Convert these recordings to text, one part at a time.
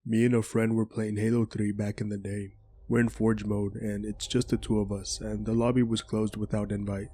Me and a friend were playing Halo 3 back in the day. We're in Forge mode and it's just the two of us, and the lobby was closed without invite.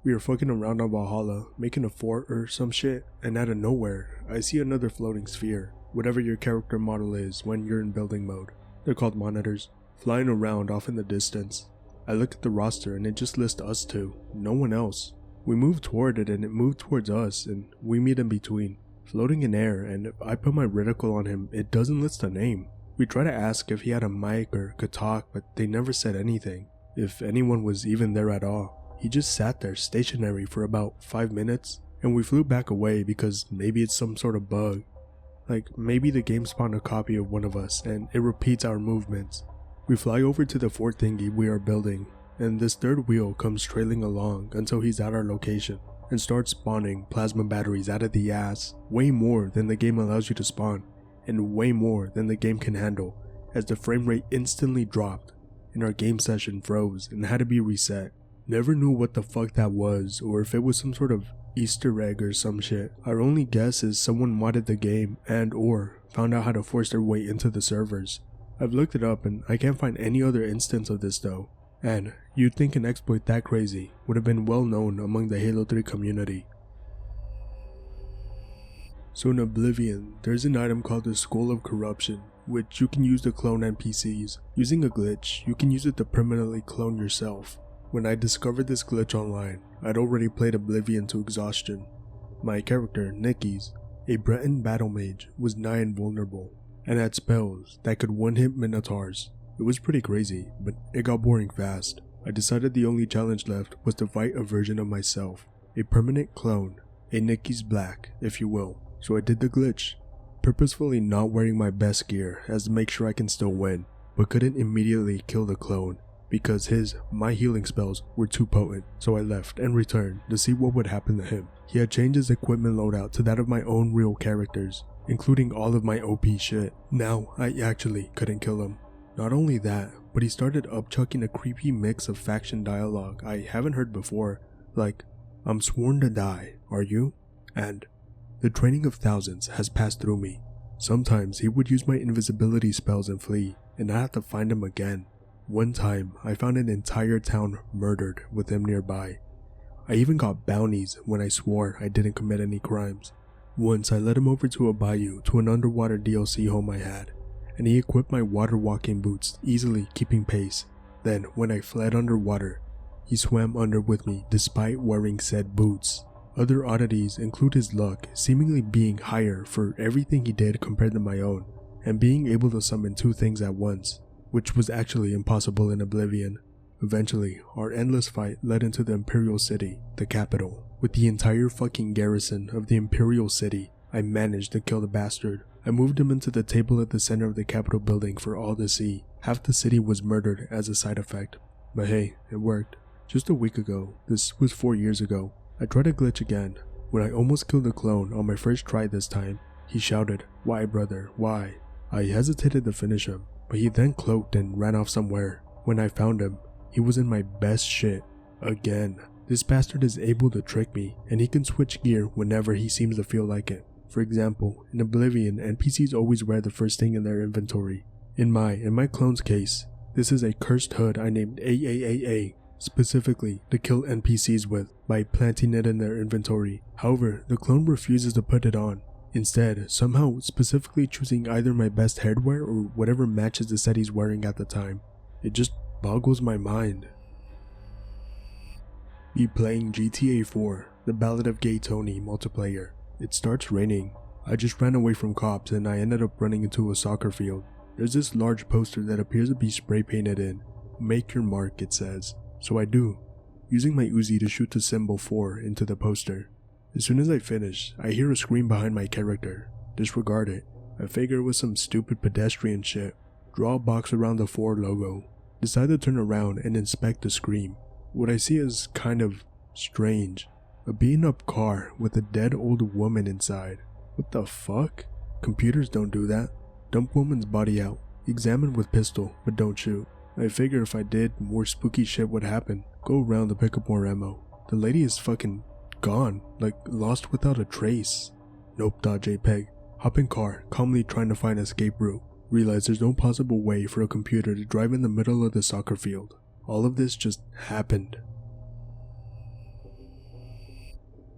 We were fucking around on Valhalla, making a fort or some shit, and out of nowhere, I see another floating sphere, whatever your character model is when you're in building mode. They're called monitors, flying around off in the distance. I look at the roster and it just lists us two, no one else. We move toward it and it moved towards us, and we meet in between, floating in air, and if I put my reticle on him, it doesn't list a name. We try to ask if he had a mic or could talk, but they never said anything, if anyone was even there at all. He just sat there stationary for about 5 minutes, and we flew back away because maybe it's some sort of bug. Like, maybe the game spawned a copy of one of us and it repeats our movements. We fly over to the fort thingy we are building, and this third wheel comes trailing along until he's at our location, and starts spawning plasma batteries out of the ass, way more than the game allows you to spawn, and way more than the game can handle, as the frame rate instantly dropped, and our game session froze and had to be reset. Never knew what the fuck that was, or if it was some sort of Easter egg or some shit. Our only guess is someone modded the game and or found out how to force their way into the servers. I've looked it up and I can't find any other instance of this though, and you'd think an exploit that crazy would have been well known among the Halo 3 community. So in Oblivion, there's an item called the Skull of Corruption, which you can use to clone NPCs. Using a glitch, you can use it to permanently clone yourself. When I discovered this glitch online, I'd already played Oblivion to exhaustion. My character, Nikki's, a Breton battle mage, was nigh invulnerable, and had spells that could one-hit minotaurs. It was pretty crazy, but it got boring fast. I decided the only challenge left was to fight a version of myself, a permanent clone, a Nikki's Black, if you will. So I did the glitch, purposefully not wearing my best gear as to make sure I can still win, but couldn't immediately kill the clone because my healing spells were too potent. So I left and returned to see what would happen to him. He had changed his equipment loadout to that of my own real characters, including all of my OP shit. Now I actually couldn't kill him. Not only that, but he started upchucking a creepy mix of faction dialogue I haven't heard before, like, "I'm sworn to die, are you?" and "The training of thousands has passed through me." Sometimes he would use my invisibility spells and flee, and I had to find him again. One time, I found an entire town murdered with him nearby. I even got bounties when I swore I didn't commit any crimes. Once I led him over to a bayou to an underwater DLC home I had, and he equipped my water walking boots, easily keeping pace. Then, when I fled underwater, he swam under with me despite wearing said boots. Other oddities include his luck seemingly being higher for everything he did compared to my own, and being able to summon two things at once, which was actually impossible in Oblivion. Eventually, our endless fight led into the Imperial City, the capital. With the entire fucking garrison of the Imperial City, I managed to kill the bastard. I moved him into the table at the center of the Capitol building for all to see. Half the city was murdered as a side effect. But hey, it worked. Just a week ago, this was 4 years ago, I tried a glitch again. When I almost killed the clone on my first try this time, he shouted, "Why, brother, why?" I hesitated to finish him, but he then cloaked and ran off somewhere. When I found him, he was in my best shit. Again. This bastard is able to trick me, and he can switch gear whenever he seems to feel like it. For example, in Oblivion, NPCs always wear the first thing in their inventory. In my clone's case, this is a cursed hood I named AAAA, specifically to kill NPCs with by planting it in their inventory. However, the clone refuses to put it on, instead somehow specifically choosing either my best hardware or whatever matches the set he's wearing at the time. It just boggles my mind. Be playing GTA 4, The Ballad of Gay Tony multiplayer. It starts raining. I just ran away from cops and I ended up running into a soccer field. There's this large poster that appears to be spray painted in. "Make your mark," it says. So I do, using my Uzi to shoot the symbol 4 into the poster. As soon as I finish, I hear a scream behind my character. Disregard it. I figure it was some stupid pedestrian shit. Draw a box around the 4 logo. Decide to turn around and inspect the scream. What I see is kind of strange. A beaten up car with a dead old woman inside. What the fuck? Computers don't do that. Dump woman's body out. Examine with pistol, but don't shoot. I figure if I did, more spooky shit would happen. Go around to pick up more ammo. The lady is fucking gone, like lost without a trace. Nope.jpg. Hop in car, calmly trying to find escape route. Realize there's no possible way for a computer to drive in the middle of the soccer field. All of this just happened.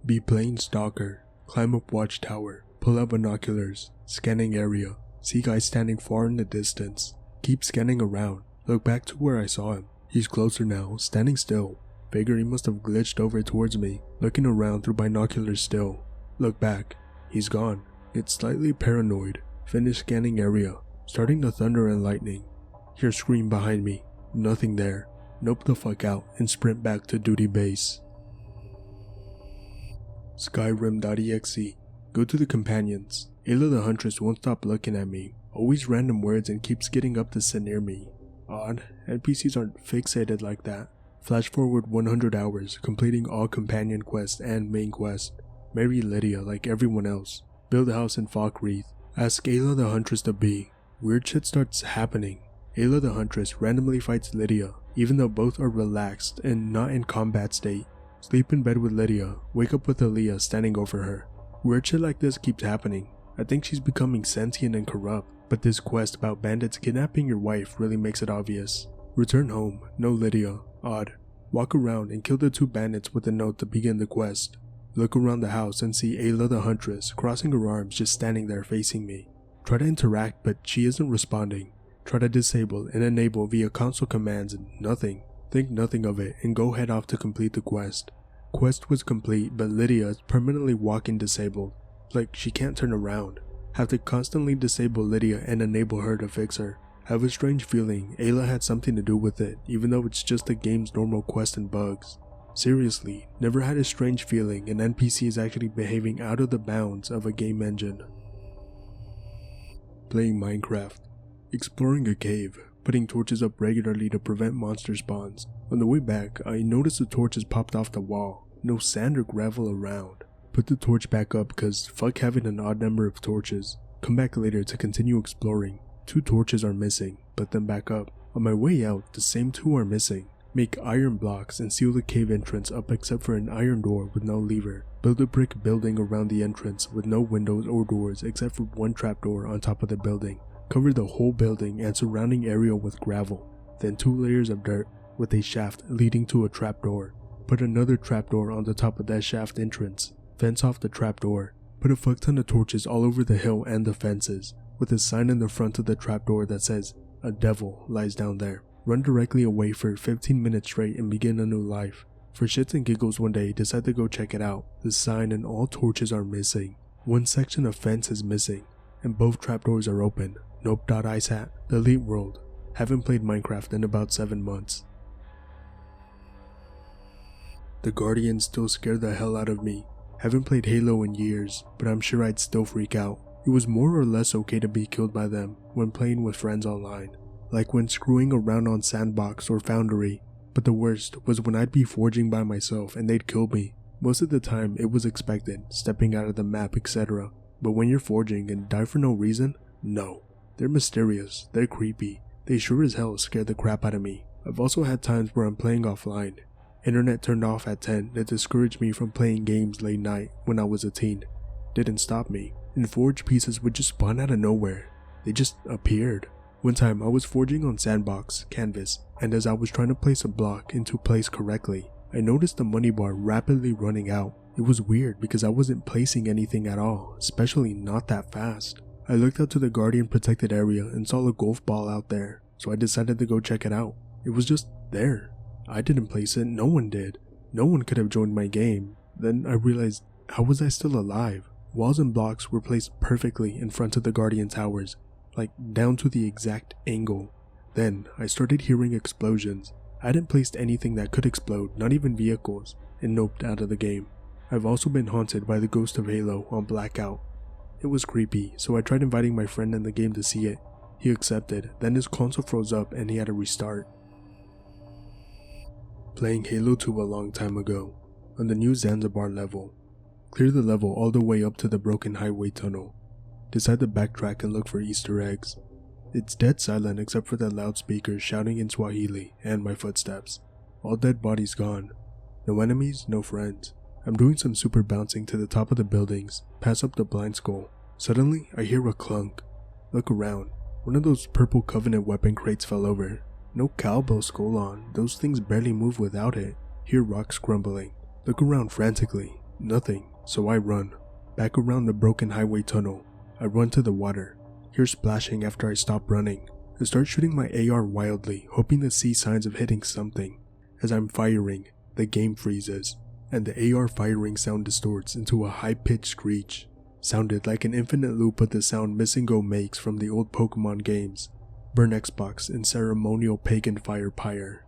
Be playing stalker, climb up watchtower, pull out binoculars, scanning area, see guy standing far in the distance, keep scanning around, look back to where I saw him. He's closer now, standing still. Figure he must have glitched over towards me, looking around through binoculars still. Look back, he's gone. Get slightly paranoid, finish scanning area, starting to thunder and lightning. Hear scream behind me, nothing there. Nope the fuck out and sprint back to duty base. Skyrim.exe. Go to the companions. Ayla the Huntress won't stop looking at me, always random words, and keeps getting up to sit near me. Odd, NPCs aren't fixated like that. Flash forward 100 hours, completing all companion quests and main quest. Marry Lydia like everyone else. Build a house in Falkreath. Ask Ayla the Huntress to be. Weird shit starts happening. Ayla the Huntress randomly fights Lydia, even though both are relaxed and not in combat state. Sleep in bed with Lydia, wake up with Aaliyah standing over her. Weird shit like this keeps happening. I think she's becoming sentient and corrupt, but this quest about bandits kidnapping your wife really makes it obvious. Return home, no Lydia, odd. Walk around and kill the 2 bandits with a note to begin the quest. Look around the house and see Ayla the Huntress crossing her arms just standing there facing me. Try to interact but she isn't responding. Try to disable and enable via console commands and nothing. Think nothing of it and go head off to complete the quest. Quest was complete but Lydia is permanently walking disabled. Like she can't turn around. Have to constantly disable Lydia and enable her to fix her. I have a strange feeling Ayla had something to do with it, even though it's just the game's normal quest and bugs. Seriously, never had a strange feeling an NPC is actually behaving out of the bounds of a game engine. Playing Minecraft. Exploring a cave, putting torches up regularly to prevent monster spawns. On the way back, I noticed the torches popped off the wall. No sand or gravel around. Put the torch back up cause fuck having an odd number of torches. Come back later to continue exploring. 2 torches are missing, put them back up. On my way out, the same 2 are missing. Make iron blocks and seal the cave entrance up except for an iron door with no lever. Build a brick building around the entrance with no windows or doors except for 1 trapdoor on top of the building. Cover the whole building and surrounding area with gravel. Then 2 layers of dirt with a shaft leading to a trapdoor. Put another trapdoor on the top of that shaft entrance. Fence off the trapdoor. Put a fuck ton of torches all over the hill and the fences, with a sign in the front of the trapdoor that says, "A devil lies down there." Run directly away for 15 minutes straight and begin a new life. For shits and giggles one day, decide to go check it out. The sign and all torches are missing. 1 section of fence is missing, and both trapdoors are open. Nope.isat. Delete world. Haven't played Minecraft in about 7 months. The Guardians still scare the hell out of me. Haven't played Halo in years, but I'm sure I'd still freak out. It was more or less okay to be killed by them when playing with friends online, like when screwing around on Sandbox or Foundry, but the worst was when I'd be forging by myself and they'd kill me. Most of the time it was expected, stepping out of the map, etc. But when you're forging and die for no reason, no. They're mysterious, they're creepy, they sure as hell scare the crap out of me. I've also had times where I'm playing offline. Internet turned off at 10 that discouraged me from playing games late night when I was a teen. Didn't stop me, and forged pieces would just spawn out of nowhere. They just appeared. One time I was forging on Sandbox, Canvas, and as I was trying to place a block into place correctly, I noticed the money bar rapidly running out. It was weird because I wasn't placing anything at all, especially not that fast. I looked out to the Guardian protected area and saw a golf ball out there, so I decided to go check it out. It was just there. I didn't place it, no one did. No one could have joined my game. Then I realized, how was I still alive? Walls and blocks were placed perfectly in front of the Guardian towers, like down to the exact angle. Then I started hearing explosions. I hadn't placed anything that could explode, not even vehicles, and noped out of the game. I've also been haunted by the ghost of Halo on Blackout. It was creepy, so I tried inviting my friend in the game to see it. He accepted, then his console froze up and he had to restart. Playing Halo 2 a long time ago, on the new Zanzibar level. Clear the level all the way up to the broken highway tunnel. Decide to backtrack and look for Easter eggs. It's dead silent except for the loudspeakers shouting in Swahili and my footsteps. All dead bodies gone. No enemies, no friends. I'm doing some super bouncing to the top of the buildings, pass up the blind skull. Suddenly, I hear a clunk. Look around. One of those purple Covenant weapon crates fell over. No cowbell skull on, those things barely move without it. Hear rocks crumbling. Look around frantically. Nothing, so I run. Back around the broken highway tunnel. I run to the water. Hear splashing after I stop running. I start shooting my AR wildly, hoping to see signs of hitting something. As I'm firing, the game freezes, and the AR firing sound distorts into a high-pitched screech. Sounded like an infinite loop of the sound Miss and Go makes from the old Pokemon games. Burn Xbox in ceremonial pagan fire pyre.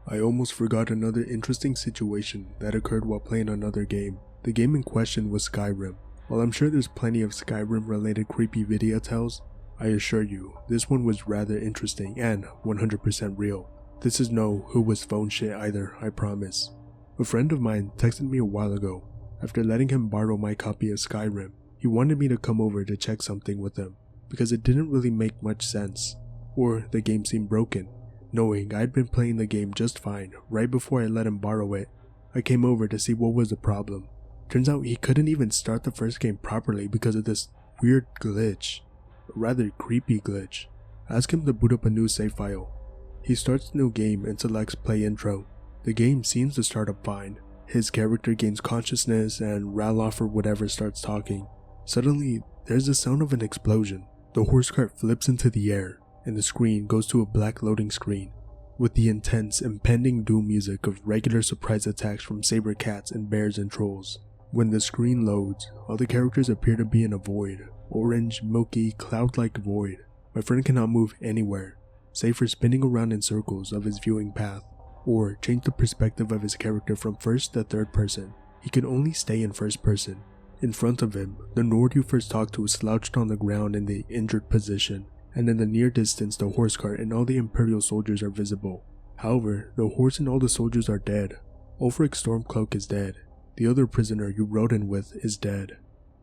I almost forgot another interesting situation that occurred while playing another game. The game in question was Skyrim. While I'm sure there's plenty of Skyrim related creepy video tells, I assure you, this one was rather interesting and 100% real. This is no who was phone shit either, I promise. A friend of mine texted me a while ago. After letting him borrow my copy of Skyrim, he wanted me to come over to check something with him, because it didn't really make much sense, or the game seemed broken. Knowing I'd been playing the game just fine right before I let him borrow it, I came over to see what was the problem. Turns out he couldn't even start the first game properly because of this weird glitch. A rather creepy glitch. I ask him to boot up a new save file. He starts the new game and selects play intro. The game seems to start up fine. His character gains consciousness and Ralof or whatever starts talking. Suddenly, there's the sound of an explosion. The horse cart flips into the air, and the screen goes to a black loading screen, with the intense, impending doom music of regular surprise attacks from saber cats and bears and trolls. When the screen loads, all the characters appear to be in a void. Orange, milky, cloud-like void. My friend cannot move anywhere, save for spinning around in circles of his viewing path, or change the perspective of his character from first to third person. He can only stay in first person. In front of him, the Nord you first talked to is slouched on the ground in the injured position, and in the near distance the horse cart and all the Imperial soldiers are visible. However, the horse and all the soldiers are dead. Ulfric Stormcloak is dead. The other prisoner you rode in with is dead.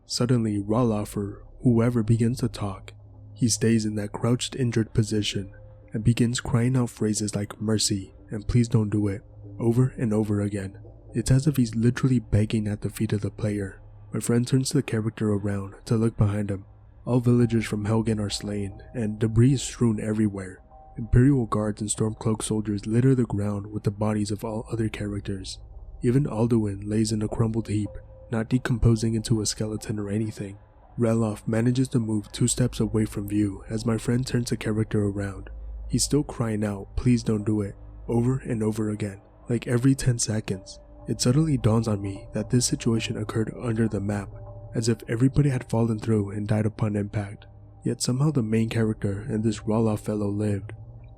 Suddenly, Ralof or whoever begins to talk. He stays in that crouched injured position and begins crying out phrases like mercy and please don't do it, over and over again. It's as if he's literally begging at the feet of the player. My friend turns the character around to look behind him. All villagers from Helgen are slain, and debris is strewn everywhere. Imperial guards and Stormcloak soldiers litter the ground with the bodies of all other characters. Even Alduin lays in a crumbled heap, not decomposing into a skeleton or anything. Ralof manages to move 2 steps away from view as my friend turns the character around. He's still crying out, please don't do it, over and over again, like every 10 seconds. It suddenly dawns on me that this situation occurred under the map, as if everybody had fallen through and died upon impact. Yet somehow the main character and this Ralof fellow lived.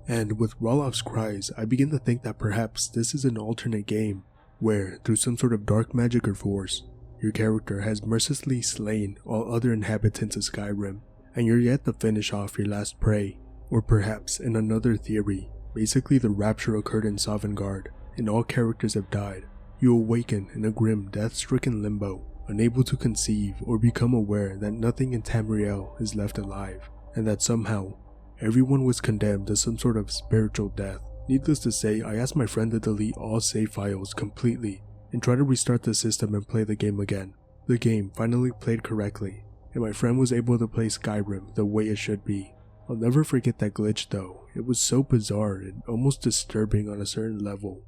And with Ralof's cries, I begin to think that perhaps this is an alternate game, where, through some sort of dark magic or force, your character has mercilessly slain all other inhabitants of Skyrim, and you're yet to finish off your last prey. Or perhaps, in another theory, basically the rapture occurred in Sovngarde, and all characters have died. You awaken in a grim, death-stricken limbo, unable to conceive or become aware that nothing in Tamriel is left alive, and that somehow, everyone was condemned to some sort of spiritual death. Needless to say, I asked my friend to delete all save files completely and try to restart the system and play the game again. The game finally played correctly, and my friend was able to play Skyrim the way it should be. I'll never forget that glitch though. It was so bizarre and almost disturbing on a certain level.